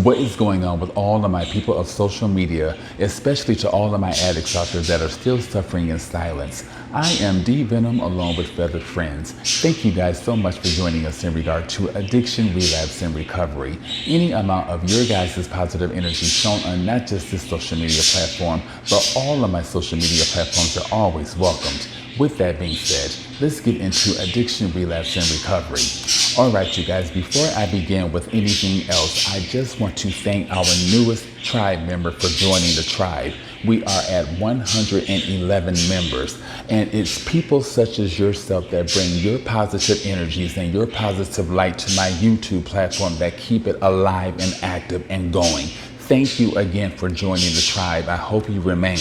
What is going on with all of my people of social media, especially to all of my addicts out there that are still suffering in silence? I am D Venom along with feathered friends. Thank you guys so much for joining us in regard to addiction, relapse, and recovery. Any amount of your guys' positive energy shown on not just this social media platform, but all of my social media platforms are always welcomed. With that being said, let's get into addiction, relapse, and recovery. All right, you guys, before I begin with anything else, I just want to thank our newest tribe member for joining the tribe. We are at 111 members, and it's people such as yourself that bring your positive energies and your positive light to my YouTube platform that keep it alive and active and going. Thank you again for joining the tribe. I hope you remain.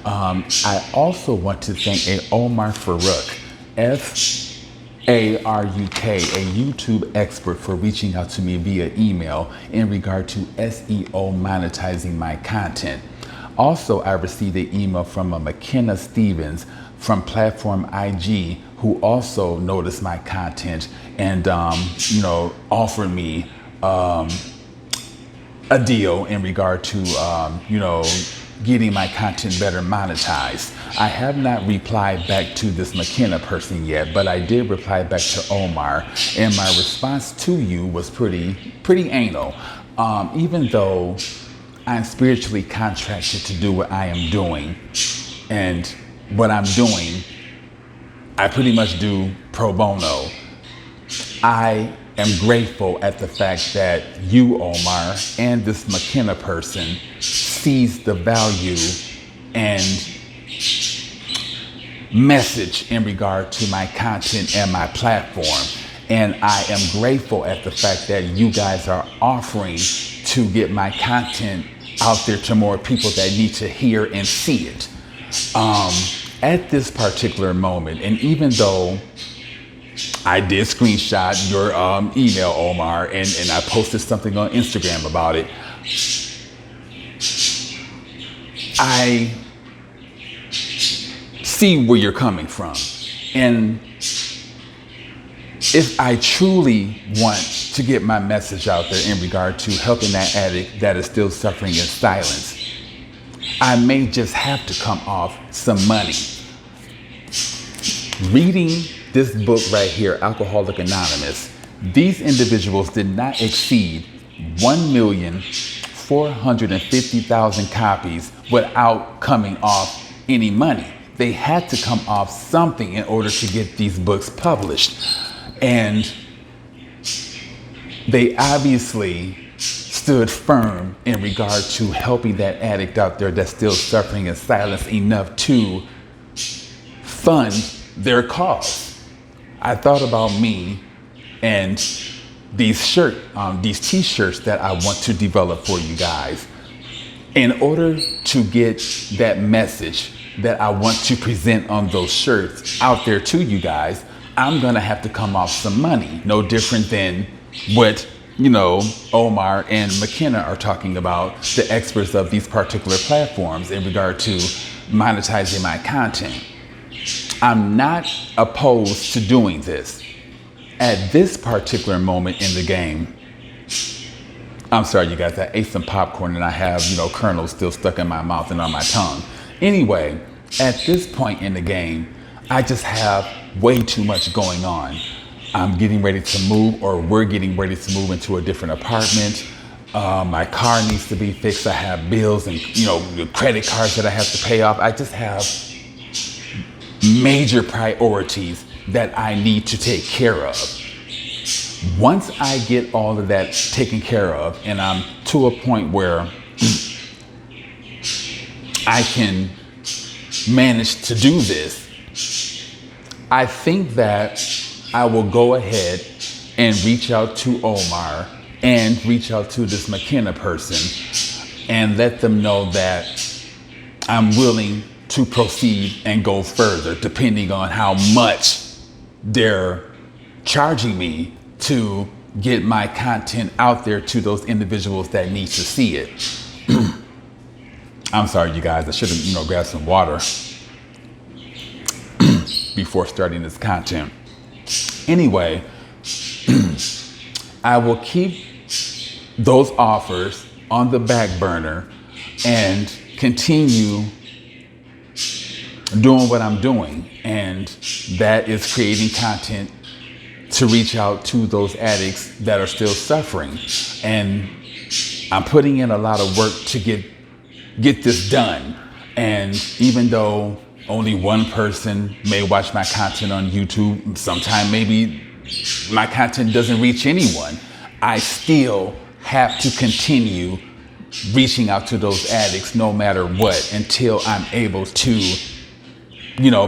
I also want to thank Omar Farouk, F-A-R-U-K, a YouTube expert, for reaching out to me via email in regard to SEO monetizing my content. Also, I received an email from a McKenna Stevens from platform IG, who also noticed my content and, offered me a deal in regard to, getting my content better monetized. I have not replied back to this McKenna person yet, but I did reply back to Omar, and my response to you was pretty anal. Even though I'm spiritually contracted to do what I am doing, and what I'm doing, I pretty much do pro bono. I am grateful at the fact that you, Omar, and this McKenna person sees the value and message in regard to my content and my platform. And I am grateful at the fact that you guys are offering to get my content out there to more people that need to hear and see it. At this particular moment, and even though I did screenshot your email, Omar, and I posted something on Instagram about it, I see where you're coming from. And if I truly want to get my message out there in regard to helping that addict that is still suffering in silence, I may just have to come off some money. Reading this book right here, Alcoholic Anonymous, these individuals did not exceed 1,450,000 copies without coming off any money. They had to come off something in order to get these books published. And they obviously stood firm in regard to helping that addict out there that's still suffering in silence enough to fund their cause. I thought about me and these t-shirts that I want to develop for you guys. In order to get that message that I want to present on those shirts out there to you guys, I'm gonna have to come off some money. No different than what, Omar and McKenna are talking about, the experts of these particular platforms in regard to monetizing my content. I'm not opposed to doing this. At this particular moment in the game, I'm sorry, you guys, I ate some popcorn and I have, kernels still stuck in my mouth and on my tongue. Anyway, at this point in the game, I just have way too much going on. I'm getting ready to move, or we're getting ready to move into a different apartment. My car needs to be fixed. I have bills and, credit cards that I have to pay off. I just have major priorities that I need to take care of. Once I get all of that taken care of and I'm to a point where I can manage to do this, I think that I will go ahead and reach out to Omar and reach out to this McKenna person and let them know that I'm willing to proceed and go further, depending on how much they're charging me to get my content out there to those individuals that need to see it. I'm sorry, you guys, I should have, grabbed some water before starting this content. Anyway, I will keep those offers on the back burner and continue doing what I'm doing. And that is creating content to reach out to those addicts that are still suffering. And I'm putting in a lot of work to get this done. And even though only one person may watch my content on YouTube, sometime maybe my content doesn't reach anyone, I still have to continue reaching out to those addicts no matter what, until I'm able to,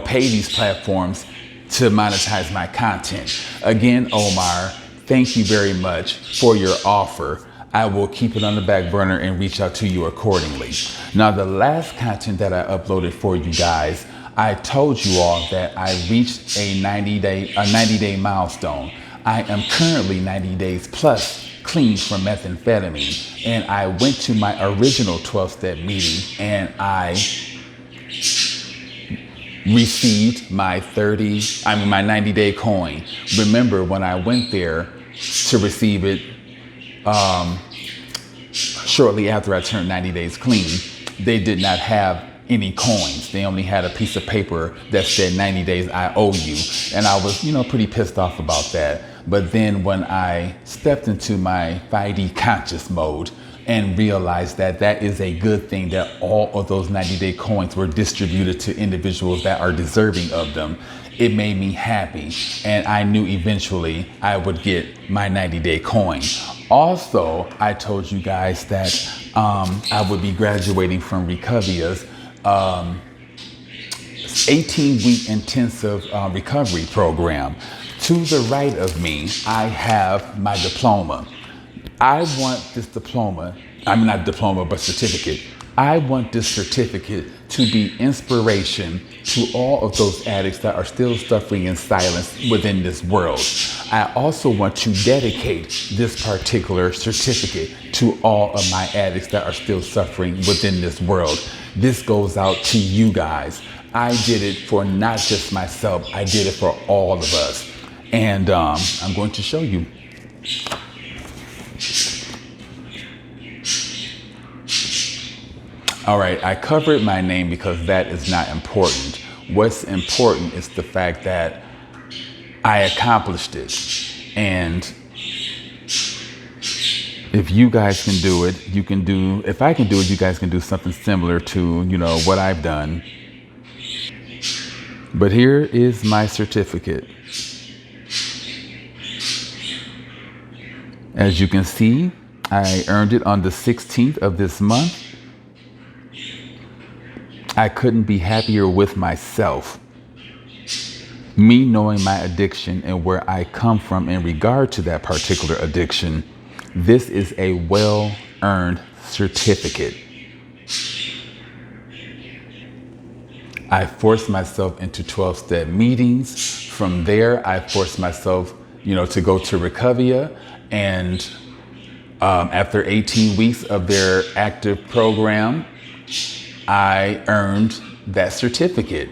pay these platforms to monetize my content. Again, Omar, thank you very much for your offer. I will keep it on the back burner and reach out to you accordingly. Now, the last content that I uploaded for you guys, I told you all that I reached a 90-day milestone. I am currently 90 days plus clean from methamphetamine. And I went to my original 12-step meeting and I received my 90-day coin. Remember, when I went there to receive it, shortly after I turned 90 days clean, they did not have any coins. They only had a piece of paper that said 90 days I owe you. And I was, pretty pissed off about that. But then when I stepped into my 5D conscious mode and realized that that is a good thing, that all of those 90-day coins were distributed to individuals that are deserving of them, it made me happy. And I knew eventually I would get my 90-day coin. Also, I told you guys that I would be graduating from Recovia's 18-week intensive recovery program. To the right of me, I have my diploma. I want this diploma, not diploma, but certificate. I want this certificate to be inspiration to all of those addicts that are still suffering in silence within this world. I also want to dedicate this particular certificate to all of my addicts that are still suffering within this world. This goes out to you guys. I did it for not just myself, I did it for all of us. And I'm going to show you. All right, I covered my name because that is not important. What's important is the fact that I accomplished it. And if you guys can do it, if I can do it, you guys can do something similar to, what I've done. But here is my certificate. As you can see, I earned it on the 16th of this month. I couldn't be happier with myself. Me knowing my addiction and where I come from in regard to that particular addiction, this is a well-earned certificate. I forced myself into 12-step meetings. From there, I forced myself, to go to Recovia. And after 18 weeks of their active program, I earned that certificate.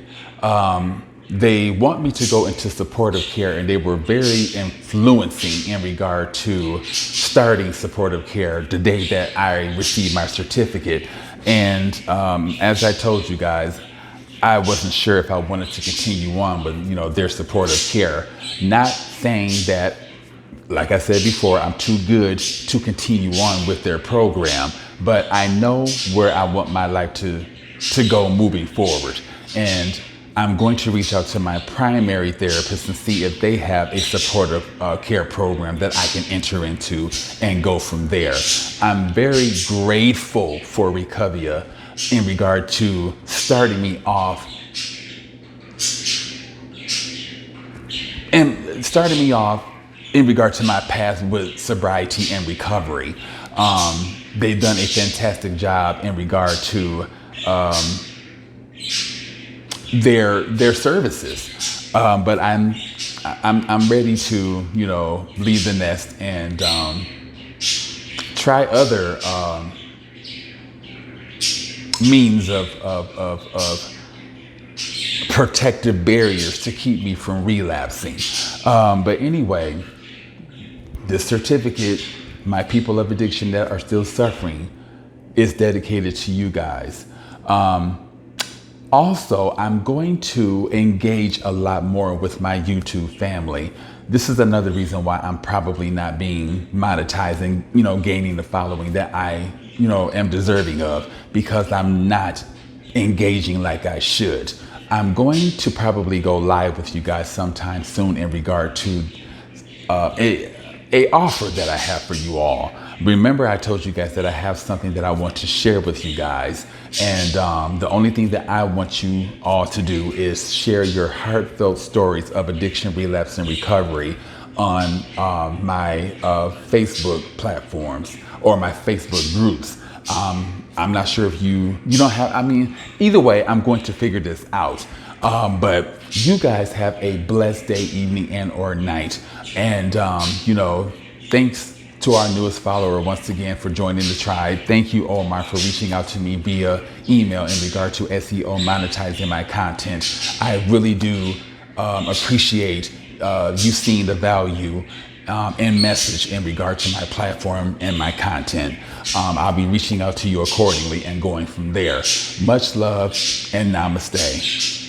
They want me to go into supportive care, and they were very influencing in regard to starting supportive care the day that I received my certificate. And as I told you guys, I wasn't sure if I wanted to continue on with, their supportive care. Not saying that, like I said before, I'm too good to continue on with their program, but I know where I want my life to go moving forward. And I'm going to reach out to my primary therapist and see if they have a supportive care program that I can enter into and go from there. I'm very grateful for Recovia in regard to starting me off in regard to my path with sobriety and recovery. They've done a fantastic job in regard to their services. But I'm ready to, leave the nest and try other means of protective barriers to keep me from relapsing. But anyway, this certificate my people of addiction that are still suffering, is dedicated to you guys. Also, I'm going to engage a lot more with my YouTube family. This is another reason why I'm probably not being monetizing, gaining the following that I, am deserving of, because I'm not engaging like I should. I'm going to probably go live with you guys sometime soon in regard to a offer that I have for you all. Remember, I told you guys that I have something that I want to share with you guys. And the only thing that I want you all to do is share your heartfelt stories of addiction, relapse, and recovery on my Facebook platforms or my Facebook groups. I'm not sure if you don't have, either way, I'm going to figure this out. But you guys have a blessed day, evening, and or night. And, thanks to our newest follower once again for joining the tribe. Thank you, Omar, for reaching out to me via email in regard to SEO monetizing my content. I really do appreciate you seeing the value and message in regard to my platform and my content. I'll be reaching out to you accordingly and going from there. Much love and namaste.